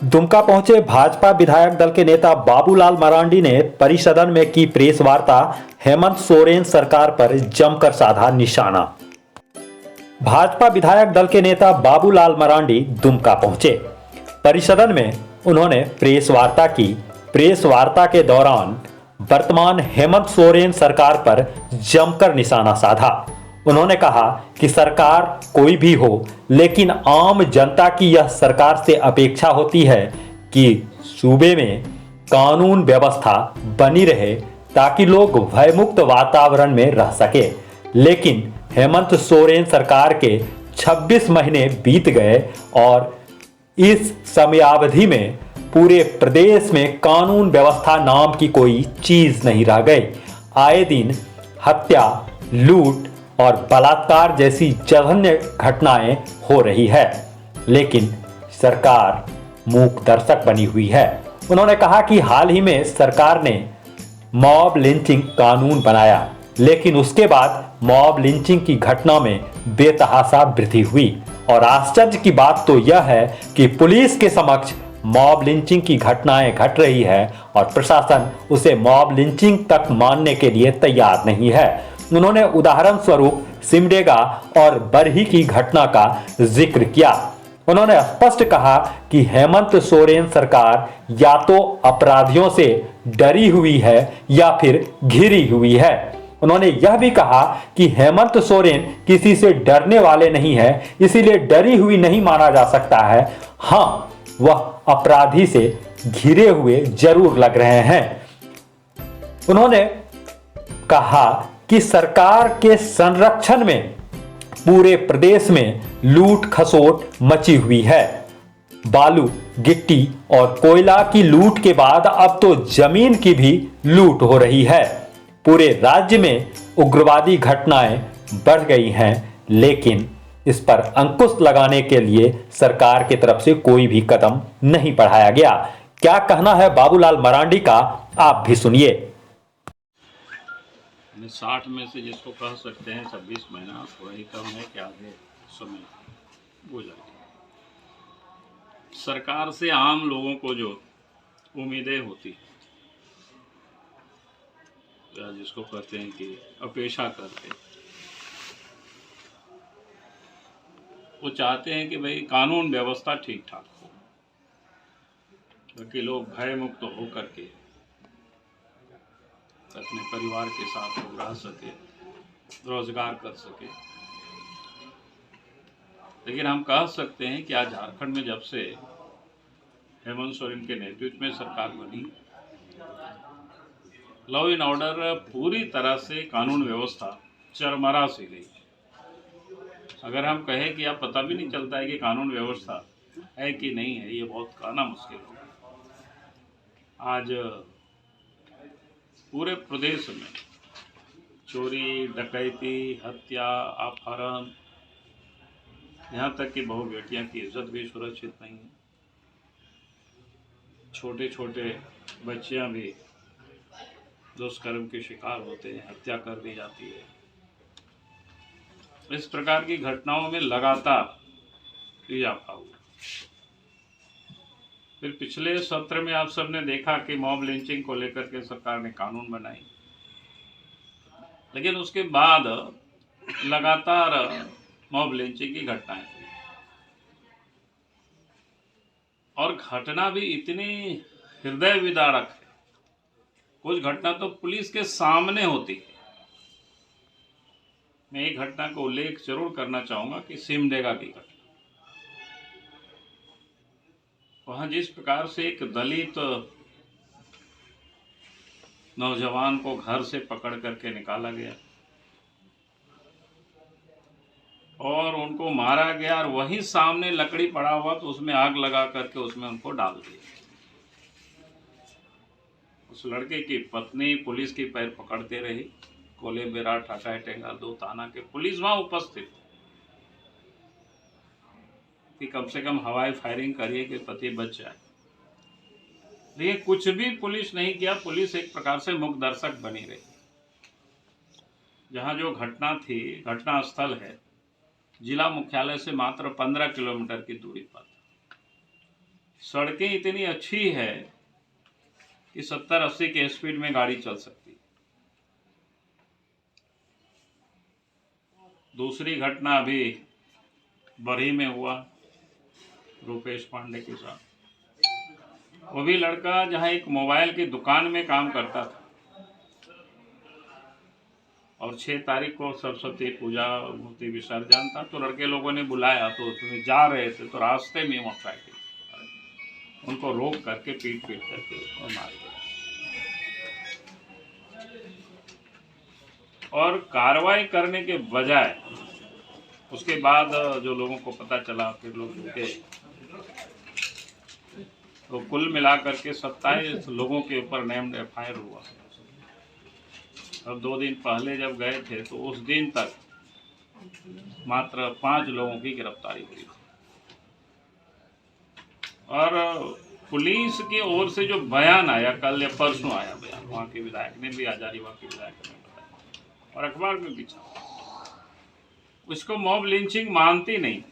दुमका पहुंचे भाजपा विधायक दल के नेता बाबूलाल मरांडी ने परिसदन में की प्रेस वार्ता। हेमंत सोरेन सरकार पर जमकर साधा निशाना। भाजपा विधायक दल के नेता बाबूलाल मरांडी दुमका पहुंचे। परिसदन में उन्होंने प्रेस वार्ता की। प्रेस वार्ता के दौरान वर्तमान हेमंत सोरेन सरकार पर जमकर निशाना साधा। उन्होंने कहा कि सरकार कोई भी हो, लेकिन आम जनता की यह सरकार से अपेक्षा होती है कि सूबे में कानून व्यवस्था बनी रहे ताकि लोग भयमुक्त वातावरण में रह सके। लेकिन हेमंत सोरेन सरकार के 26 महीने बीत गए और इस समयावधि में पूरे प्रदेश में कानून व्यवस्था नाम की कोई चीज नहीं रह गई। आए दिन हत्या, लूट और बलात्कार जैसी जघन्य घटनाएं हो रही है, लेकिन सरकार मूक दर्शक बनी हुई है। उन्होंने कहा कि हाल ही में सरकार ने मॉब लिंचिंग कानून बनाया, लेकिन उसके बाद मॉब लिंचिंग की घटना में बेतहाशा वृद्धि हुई। और आश्चर्य की बात तो यह है कि पुलिस के समक्ष मॉब लिंचिंग की घटनाएं घट रही है और प्रशासन उसे मॉब लिंचिंग तक मानने के लिए तैयार नहीं है। उन्होंने उदाहरण स्वरूप सिमडेगा और बरही की घटना का जिक्र किया। उन्होंने स्पष्ट कहा कि हेमंत सोरेन सरकार या तो अपराधियों से डरी हुई है या फिर घिरी हुई है। उन्होंने यह भी कहा कि हेमंत सोरेन किसी से डरने वाले नहीं है, इसीलिए डरी हुई नहीं माना जा सकता है। हाँ, वह अपराधी से घिरे हुए जरूर लग रहे हैं। उन्होंने कहा कि सरकार के संरक्षण में पूरे प्रदेश में लूट खसोट मची हुई है। बालू, गिट्टी और कोयला की लूट के बाद अब तो जमीन की भी लूट हो रही है। पूरे राज्य में उग्रवादी घटनाएं बढ़ गई हैं, लेकिन इस पर अंकुश लगाने के लिए सरकार की तरफ से कोई भी कदम नहीं बढ़ाया गया। क्या कहना है बाबूलाल मरांडी का, आप भी सुनिए। 60 में से जिसको कह सकते हैं 26 महीना थोड़ा ही कम है कि आगे समय गुजर। सरकार से आम लोगों को जो उम्मीदें होती या जिसको कहते हैं कि अपेक्षा करते, वो चाहते हैं कि भाई कानून व्यवस्था ठीक ठाक हो, ताकि लोग भय मुक्त होकर के अपने परिवार के साथ रह सके, रोजगार कर सके। लेकिन हम कह सकते हैं कि आज झारखंड में जब से हेमंत सोरेन के नेतृत्व में सरकार बनी, लॉ एंड ऑर्डर पूरी तरह से कानून व्यवस्था चरमरा सी गई। अगर हम कहें कि अब पता भी नहीं चलता है कि कानून व्यवस्था है कि नहीं है, ये बहुत कहना मुश्किल होगा। आज पूरे प्रदेश में चोरी, डकैती, हत्या, अपहरण, यहाँ तक कि बहु बेटियां की इज्जत भी सुरक्षित नहीं है। छोटे छोटे बच्चियां भी दुष्कर्म के शिकार होते हैं, हत्या कर दी जाती है। इस प्रकार की घटनाओं में लगातार इजाफा हुआ। फिर पिछले सत्र में आप सबने देखा कि मॉब लिंचिंग को लेकर के सरकार ने कानून बनाई, लेकिन उसके बाद लगातार मॉब लिंचिंग की घटनाएं हुई और घटना भी इतनी हृदय विदारक है। कुछ घटना तो पुलिस के सामने होती है। मैं एक घटना को उल्लेख जरूर करना चाहूंगा कि सिमडेगा की घटना। वहां जिस प्रकार से एक दलित नौजवान को घर से पकड़ करके निकाला गया और उनको मारा गया, और वहीं सामने लकड़ी पड़ा हुआ तो उसमें आग लगा करके उसमें उनको डाल दिया। उस लड़के की पत्नी पुलिस की पैर पकड़ते रही। कोले बेरा ठाटा टेंगा दो थाना के पुलिस वहां उपस्थित कि कम से कम हवाई फायरिंग करिए कि पति बच जाए। लेकिन कुछ भी पुलिस नहीं किया। पुलिस एक प्रकार से मूक दर्शक बनी रही। जहां जो घटना थी, घटना स्थल है जिला मुख्यालय से मात्र 15 किलोमीटर की दूरी पर। सड़कें इतनी अच्छी है कि 70-80 के स्पीड में गाड़ी चल सकती है। दूसरी घटना अभी बरही में हुआ रूपेश पांडे के साथ। वो भी लड़का जहाँ एक मोबाइल की दुकान में काम करता था और 6 तारीख को सरस्वती पूजा मूर्ति विसर्जन था, तो लड़के लोगों ने बुलाया, तो उसमें जा रहे थे तो रास्ते में मोटरसाइकिल उनको रोक करके पीट करके और मार दिया। और कार्रवाई करने के बजाय उसके बाद जो लोगों को पता चला, फिर लोग रुके, तो कुल मिलाकर के 27 लोगों के ऊपर नेम्ड FIR हुआ। और 2 दिन पहले जब गए थे तो उस दिन तक मात्र 5 लोगों की गिरफ्तारी हुई। और पुलिस की ओर से जो बयान आया, कल या परसों आया बयान, वहाँ के विधायक ने भी, हजारीबाग के विधायक ने बताया और अखबार में भी छपा, उसको मॉब लिंचिंग मानती नहीं।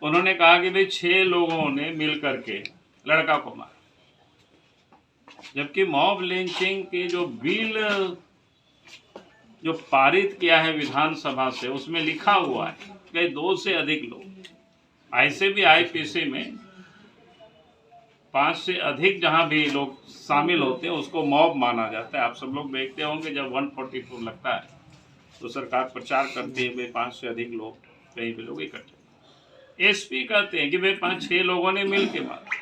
उन्होंने कहा कि भाई 6 लोगों ने मिल करके लड़का को मारा, जबकि मॉब लिंचिंग की जो बिल जो पारित किया है विधानसभा से, उसमें लिखा हुआ है कि 2 से अधिक लोग, ऐसे भी IPC में 5 से अधिक जहां भी लोग शामिल होते हैं उसको मॉब माना जाता है। आप सब लोग देखते होंगे जब 144 लगता है तो सरकार प्रचार करती है भाई 5 से अधिक लोग, कहीं भी लोग इकट्ठे। SP कहते हैं कि भाई 5-6 लोगों ने मिल के मारा,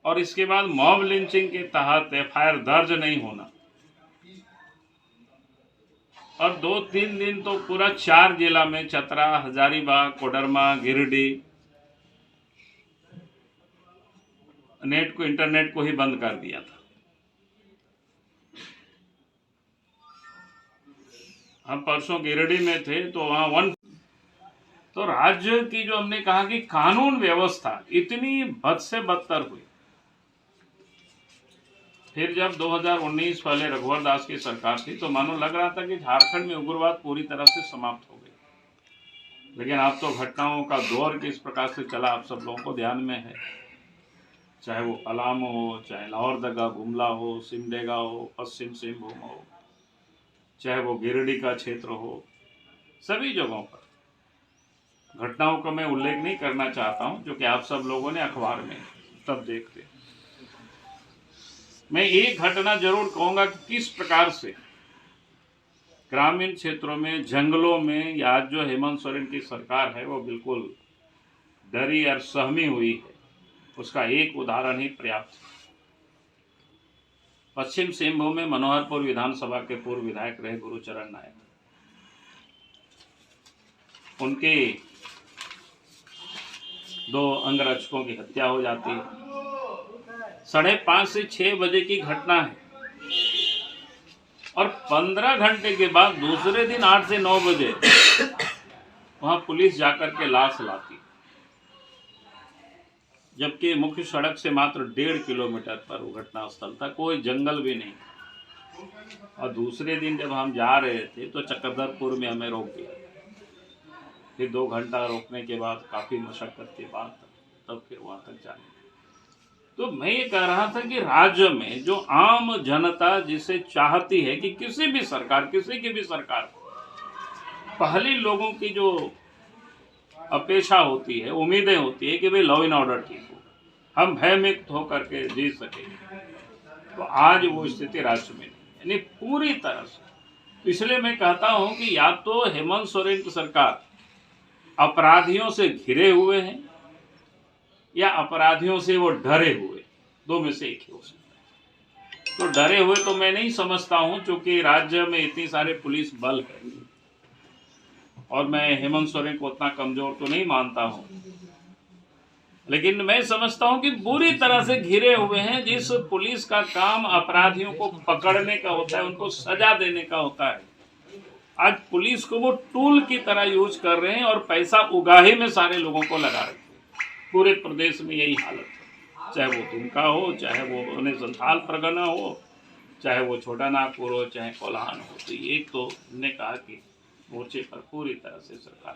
और इसके बाद मॉब लिंचिंग के तहत FIR दर्ज नहीं होना। और 2-3 दिन तो पूरा 4 जिला में, चतरा, हजारीबाग, कोडरमा, गिरिडीह, इंटरनेट को ही बंद कर दिया था। हम परसों गिरिडीह में थे तो वहाँ तो राज्य की जो हमने कहा कि कानून व्यवस्था इतनी बद से बदतर हुई। फिर जब 2019 पहले रघुवर दास की सरकार थी तो मानो लग रहा था कि झारखंड में उग्रवाद पूरी तरह से समाप्त हो गई, लेकिन अब तो घटनाओं का दौर किस प्रकार से चला आप सब लोगों को ध्यान में है। चाहे वो अलाम हो, चाहे लाहौर दगा, गुमला हो, सिमडेगा हो, पश्चिम सिंहभूम हो, चाहे वो गिरिडीह का क्षेत्र हो, सभी जगहों पर घटनाओं का मैं उल्लेख नहीं करना चाहता हूं, जो कि आप सब लोगों ने अखबार में तब देखते। मैं एक घटना जरूर कहूंगा कि किस प्रकार से ग्रामीण क्षेत्रों में, जंगलों में, या आज जो हेमंत सोरेन की सरकार है वो बिल्कुल डरी और सहमी हुई है, उसका एक उदाहरण ही पर्याप्त है। पश्चिम सिंहभूम में मनोहरपुर विधानसभा के पूर्व विधायक रहे गुरुचरण नायक, उनके 2 अंगरक्षकों की हत्या हो जाती है। 5:30 से 6 बजे की घटना है और 15 घंटे के बाद दूसरे दिन 8 से 9 बजे वहां पुलिस जाकर के लाश लाती, जबकि मुख्य सड़क से मात्र 1.5 किलोमीटर पर वो घटना स्थल था, कोई जंगल भी नहीं। और दूसरे दिन जब हम जा रहे थे तो चक्रधरपुर में हमें रोक दिया, फिर 2 घंटा रोकने के बाद काफ़ी मशक्कत के बाद तब फिर वहाँ तक जाने। तो मैं ये कह रहा था कि राज्य में जो आम जनता जिसे चाहती है कि किसी भी सरकार, किसी की भी सरकार, पहली लोगों की जो अपेक्षा होती है, उम्मीदें होती है कि भाई लॉ एंड ऑर्डर ठीक हो, हम भयमुक्त होकर के जी सके, तो आज वो स्थिति राज्य में नहीं, यानी पूरी तरह से। इसलिए मैं कहता हूं कि या तो हेमंत सोरेन की सरकार अपराधियों से घिरे हुए हैं या अपराधियों से वो डरे हुए, 2 में से एक ही हो सकता है। तो डरे हुए तो मैं नहीं समझता हूं, क्योंकि राज्य में इतनी सारे पुलिस बल है और मैं हेमंत सोरेन को उतना कमजोर तो नहीं मानता हूं, लेकिन मैं समझता हूं कि बुरी तरह से घिरे हुए हैं। जिस पुलिस का काम अपराधियों को पकड़ने का होता है, उनको सजा देने का होता है, आज पुलिस को वो टूल की तरह यूज कर रहे हैं और पैसा उगाही में सारे लोगों को लगा रहे हैं। पूरे प्रदेश में यही हालत है, चाहे वो दुमका हो, चाहे वो संथाल परगना हो, चाहे वो छोटा नागपुर हो, चाहे कोल्हान हो। तो एक तो हमने कहा कि मोर्चे पर पूरी तरह से सरकार